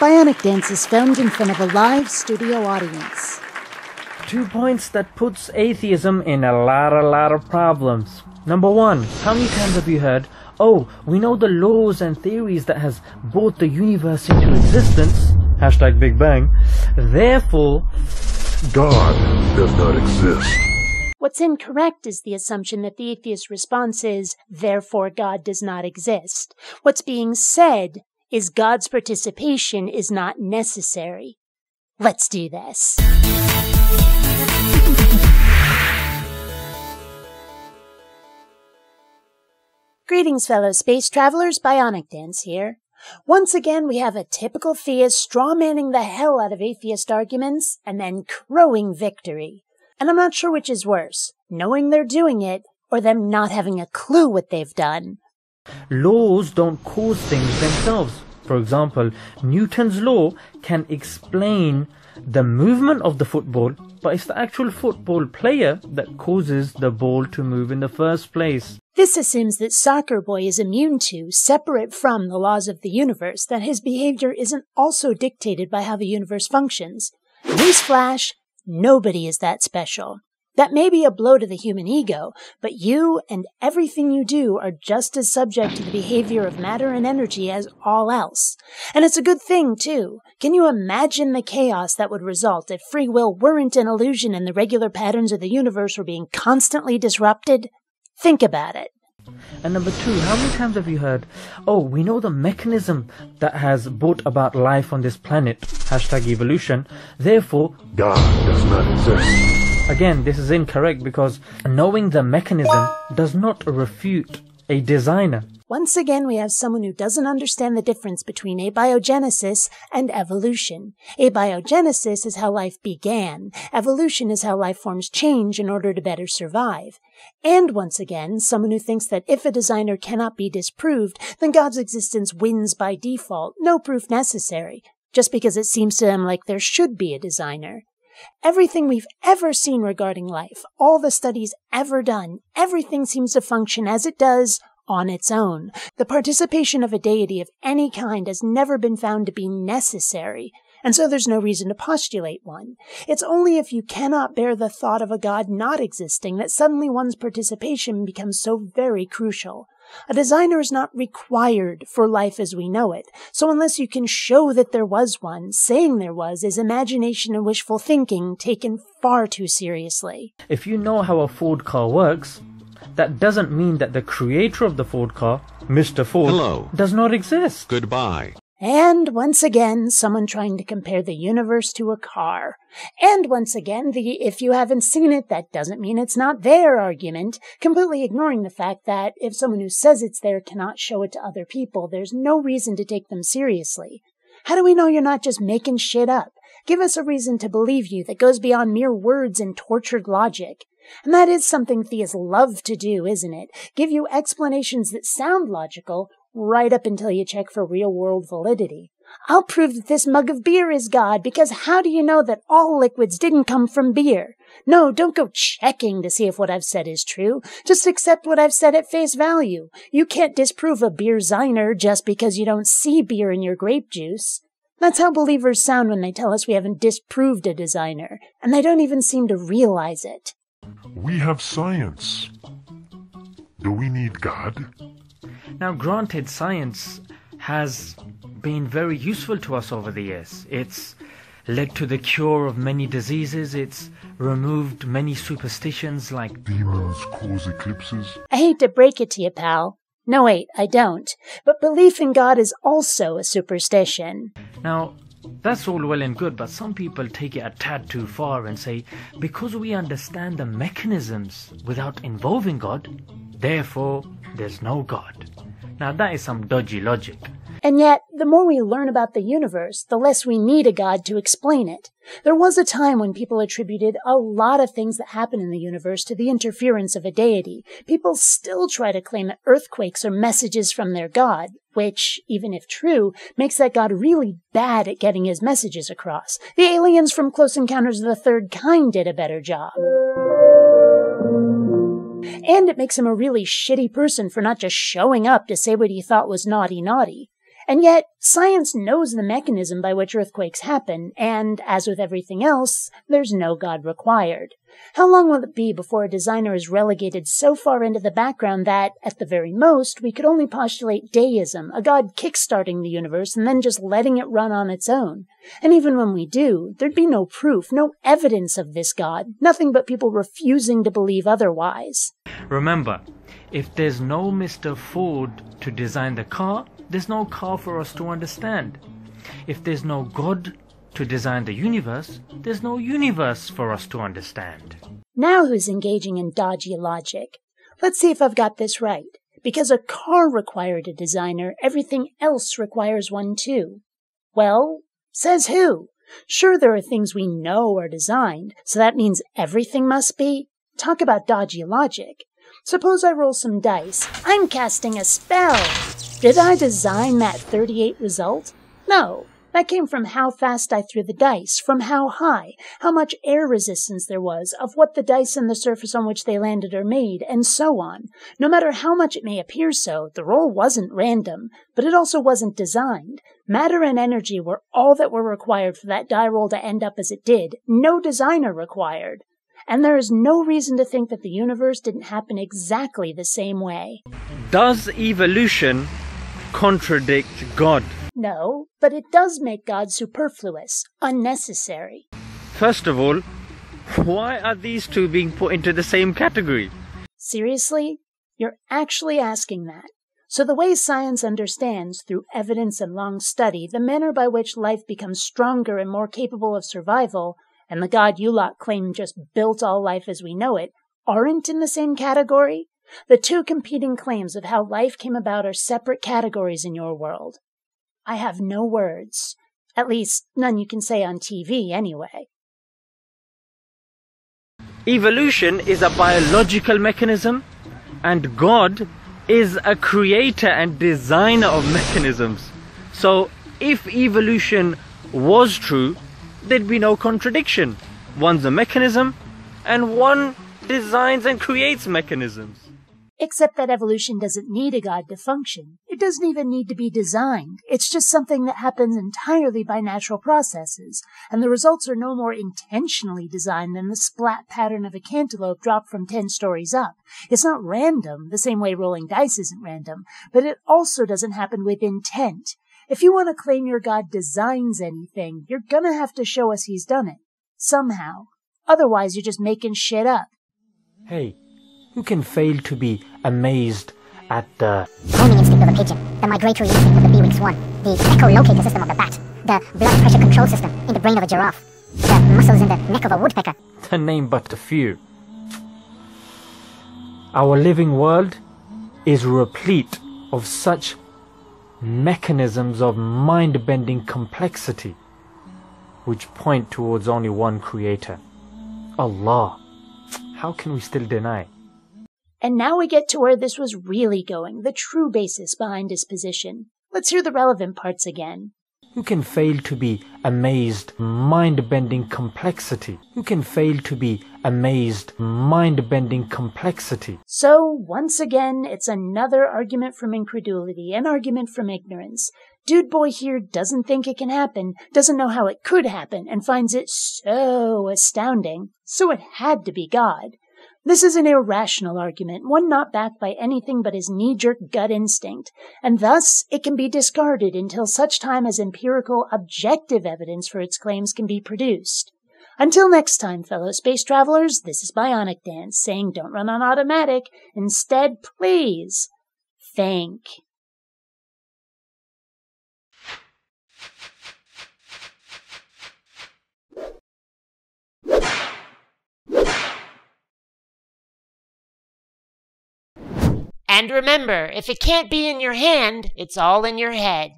BionicDance is filmed in front of a live studio audience. 2 points that puts atheism in a lot of problems. Number one, how many times have you heard, oh, we know the laws and theories that has brought the universe into existence, hashtag Big Bang, therefore, God does not exist. What's incorrect is the assumption that the atheist response is, therefore God does not exist. What's being said is God's participation is not necessary. Let's do this. Greetings, fellow space travelers. BionicDance here. Once again, we have a typical theist straw-manning the hell out of atheist arguments and then crowing victory. And I'm not sure which is worse, knowing they're doing it or them not having a clue what they've done. laws don't cause things themselves. For example, Newton's law can explain the movement of the football, but it's the actual football player that causes the ball to move in the first place. This assumes that Soccer Boy is immune to, separate from the laws of the universe, that his behavior isn't also dictated by how the universe functions. Newsflash, nobody is that special. That may be a blow to the human ego, but you and everything you do are just as subject to the behavior of matter and energy as all else. And it's a good thing, too. Can you imagine the chaos that would result if free will weren't an illusion and the regular patterns of the universe were being constantly disrupted? Think about it. And number two, how many times have you heard, oh, we know the mechanism that has brought about life on this planet, hashtag evolution, therefore, God does not exist. Again, this is incorrect because knowing the mechanism does not refute a designer. Once again, we have someone who doesn't understand the difference between abiogenesis and evolution. Abiogenesis is how life began. Evolution is how life forms change in order to better survive. And once again, someone who thinks that if a designer cannot be disproved, then God's existence wins by default, no proof necessary, just because it seems to them like there should be a designer. Everything we've ever seen regarding life, all the studies ever done, everything seems to function as it does on its own. The participation of a deity of any kind has never been found to be necessary, and so there's no reason to postulate one. It's only if you cannot bear the thought of a god not existing that suddenly one's participation becomes so very crucial. A designer is not required for life as we know it, so unless you can show that there was one, saying there was is imagination and wishful thinking taken far too seriously. If you know how a Ford car works, that doesn't mean that the creator of the Ford car, Mr. Ford, does not exist. Goodbye. And once again, someone trying to compare the universe to a car. And once again, the if you haven't seen it, that doesn't mean it's not there argument, completely ignoring the fact that if someone who says it's there cannot show it to other people, there's no reason to take them seriously. How do we know you're not just making shit up? Give us a reason to believe you that goes beyond mere words and tortured logic. And that is something theists love to do, isn't it? Give you explanations that sound logical, right up until you check for real-world validity. I'll prove that this mug of beer is God, because how do you know that all liquids didn't come from beer? No, don't go checking to see if what I've said is true. Just accept what I've said at face value. You can't disprove a beer-ziner just because you don't see beer in your grape juice. That's how believers sound when they tell us we haven't disproved a designer, and they don't even seem to realize it. We have science. Do we need God? Now granted, science has been very useful to us over the years. It's led to the cure of many diseases. It's removed many superstitions like Demons cause eclipses. I hate to break it to you, pal. No, wait, I don't. But belief in God is also a superstition. Now, that's all well and good, but some people take it a tad too far and say, because we understand the mechanisms without involving God, therefore there's no God. Now that is some dodgy logic. And yet, the more we learn about the universe, the less we need a god to explain it. There was a time when people attributed a lot of things that happen in the universe to the interference of a deity. People still try to claim that earthquakes are messages from their god, which, even if true, makes that god really bad at getting his messages across. The aliens from Close Encounters of the Third Kind did a better job. And it makes him a really shitty person for not just showing up to say what he thought was naughty naughty. And yet, science knows the mechanism by which earthquakes happen, and, as with everything else, there's no God required. How long will it be before a designer is relegated so far into the background that, at the very most, we could only postulate deism, a God kickstarting the universe and then just letting it run on its own? And even when we do, there'd be no proof, no evidence of this God, nothing but people refusing to believe otherwise. Remember, if there's no Mr. Ford to design the car, there's no car for us to understand. If there's no God to design the universe, there's no universe for us to understand. Now who's engaging in dodgy logic? Let's see if I've got this right. Because a car required a designer, everything else requires one too. Well, says who? Sure, there are things we know are designed, so that means everything must be? Talk about dodgy logic. Suppose I roll some dice. I'm casting a spell. Did I design that 38 result? No. That came from how fast I threw the dice, from how high, how much air resistance there was, of what the dice and the surface on which they landed are made, and so on. No matter how much it may appear so, the roll wasn't random, but it also wasn't designed. Matter and energy were all that were required for that die roll to end up as it did, no designer required. And there is no reason to think that the universe didn't happen exactly the same way. Does evolution contradict God? No, but it does make God superfluous, unnecessary. First of all, why are these two being put into the same category? Seriously? You're actually asking that? So the way science understands, through evidence and long study, the manner by which life becomes stronger and more capable of survival, and the God you lot claim just built all life as we know it, aren't in the same category? The two competing claims of how life came about are separate categories in your world. I have no words. At least, none you can say on TV, anyway. Evolution is a biological mechanism, and God is a creator and designer of mechanisms. So, if evolution was true, there'd be no contradiction. One's a mechanism, and one designs and creates mechanisms. Except that evolution doesn't need a God to function. It doesn't even need to be designed. It's just something that happens entirely by natural processes, and the results are no more intentionally designed than the splat pattern of a cantaloupe dropped from 10 stories up. It's not random, the same way rolling dice isn't random, but it also doesn't happen with intent. If you want to claim your God designs anything, you're gonna have to show us he's done it. Somehow. Otherwise, you're just making shit up. Hey, who can fail to be amazed at the homing instinct of the pigeon, the migratory instinct of the bee-wing swan, the echolocator system of the bat, the blood pressure control system in the brain of a giraffe, the muscles in the neck of a woodpecker? To name but a few. Our living world is replete of such mechanisms of mind-bending complexity, which point towards only one creator, Allah. How can we still deny? And now we get to where this was really going, the true basis behind his position. Let's hear the relevant parts again. Who can fail to be amazed, mind-bending complexity? Who can fail to be amazed, mind-bending complexity? So, once again, it's another argument from incredulity, an argument from ignorance. Dude boy here doesn't think it can happen, doesn't know how it could happen, and finds it so astounding. So it had to be God. This is an irrational argument, one not backed by anything but his knee-jerk gut instinct, and thus it can be discarded until such time as empirical, objective evidence for its claims can be produced. Until next time, fellow space travelers, this is BionicDance saying don't run on automatic. Instead, please, think. And remember, if it can't be in your hand, it's all in your head.